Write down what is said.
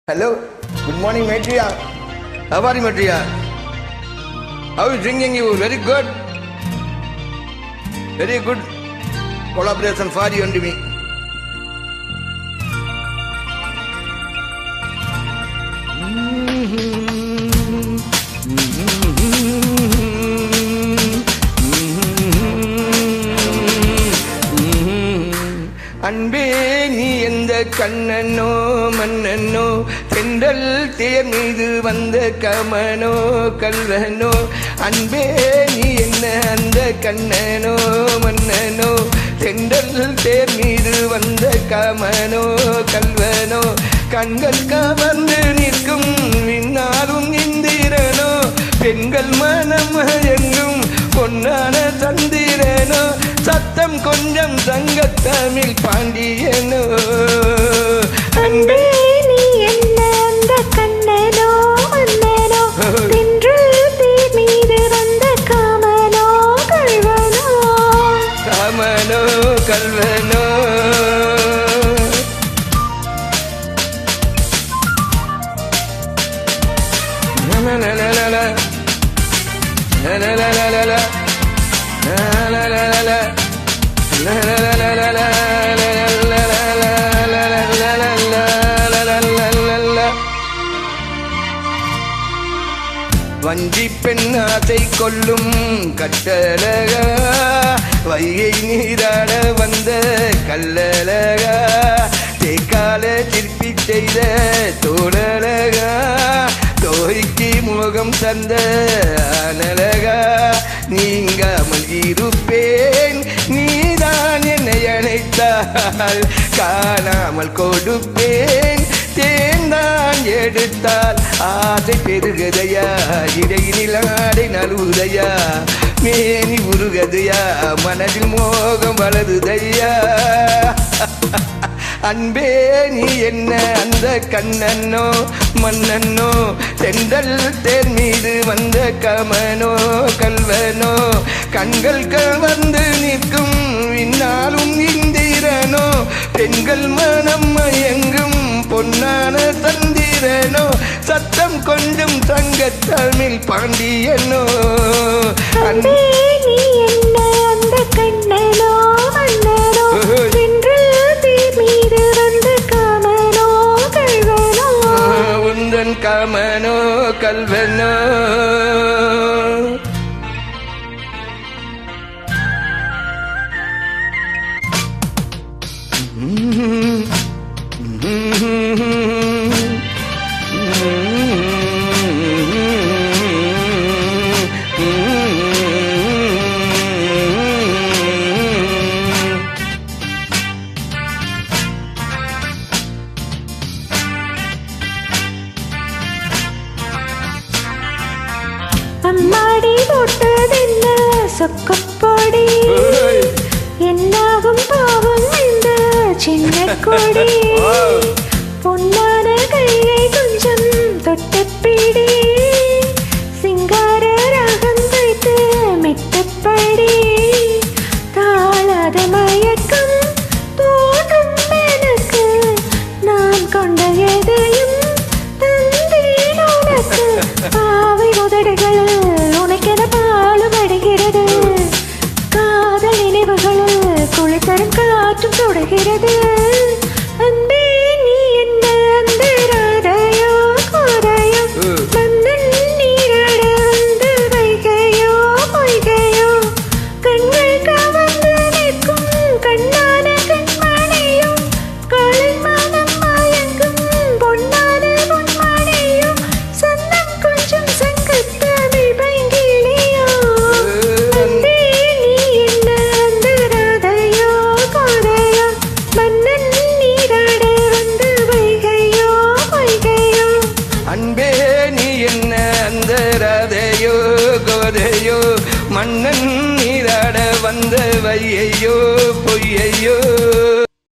Hello, good morning, Maitreya. How are you, Maitreya? How is drinking you? Very good. Very good collaboration for you and me. அன்பே நீ எந்த கண்ணனோ மன்னனோ தென்றல் தேர் மீது வந்த கமனோ கல்வனோ அன்பே நீ என்ன அந்த கண்ணனோ மன்னனோ தென்றல் தேர் மீது வந்த கமனோ கல்வனோ கண்கள் கவர்ந்து நிற்கும் விண்ணாரும் இந்திரனோ பெண்கள் மனம் எங்கும் பொன்னான சந்திரனோ சத்தம் கொஞ்சம் சங்கத்தமிழ் பாண்டியனோ அன்பே நீ என்ன அந்த கண்ணனோ மன்னனோ தென்றல் தேர் மீது வந்த காமனோ கல்வனோ காமனோ கல்வனோ வஞ்சி பெண் ஆசை கொள்ளும் கட்டழகா வையை நீராட வந்த கல்லழகா தேக்கால சிற்பி செய்த தோழழகா தோய்க்கு முகம் தந்த அனழகா நீங்காமல் இருப்பேன் நீதான் என்னை அணைத்தால் காணாமல் கொடுப்பேன் தேர்ந்தான் எடுத்தால் ஆசை பெருகதையா இடையினில் ஆடை நழுவுதையா மேனி உருகதையா மனதில் மோகம் வளருதையா அன்பே நீ என்ன அந்த கண்ணனோ மன்னனோ தென்றல் தேர் மீது வந்த கமனோ கல்வனோ கண்கள் வந்து நிற்கும் இந்நாளும் இந்திரனோ பெண்கள் மனம் மயங்கும் பொன்னான தந்திரனோ சத்தம் கொஞ்சம் தங்கத்தமிழ் பாண்டியனோ அன்பே நீ என்ன அந்த கண்ணனோ மன்னனோ தென்றல் தேர் மீது வந்த காமனோ கல்வனோ உந்தன் காமனோ கல்வனோ அம்மாடி போட்டதென்ன சொக்கப்பொடி என்னாகும் பாவம் இந்த சின்ன கொடி பொன்னான கையை கொஞ்சம் தொட்டப்பிடி சிங்கார ராகம் வைத்து மெட்டப்படி தாளாத மயக்கம் தோன்றும் எனக்கு நான் கொண்ட எதையும் தந்தேன் உனக்கு பாவை உதடுகள் உனக்கென பாலுபடுகிறது காதல் நினைவுகளில் குளித்தரும் காற்றும் தொடுகிறது அன்பே நீ என்ன அந்த ராதையோ கோதையோ மன்னன் நீராட வந்து வைகையோ பொய்கையோ கண்கள் கவர்ந்து நிற்கும் கண்ணான கண்மணியோ காலை மனம் மயங்கும் பொன்னான பொன்மணியோ சந்தம் கொஞ்சம் சங்கத்தமிழ் பைங்கிலியோ அன்பே நீ என்ன அந்த ராதையோ கோதையோ மன்னன் நீராட வந்து வைகையோ பொய்கையோ அன்பே நீ என்ன அந்த ராதையோ கோதையோ மன்னன் நீராட வந்த வையையோ பொய்யையோ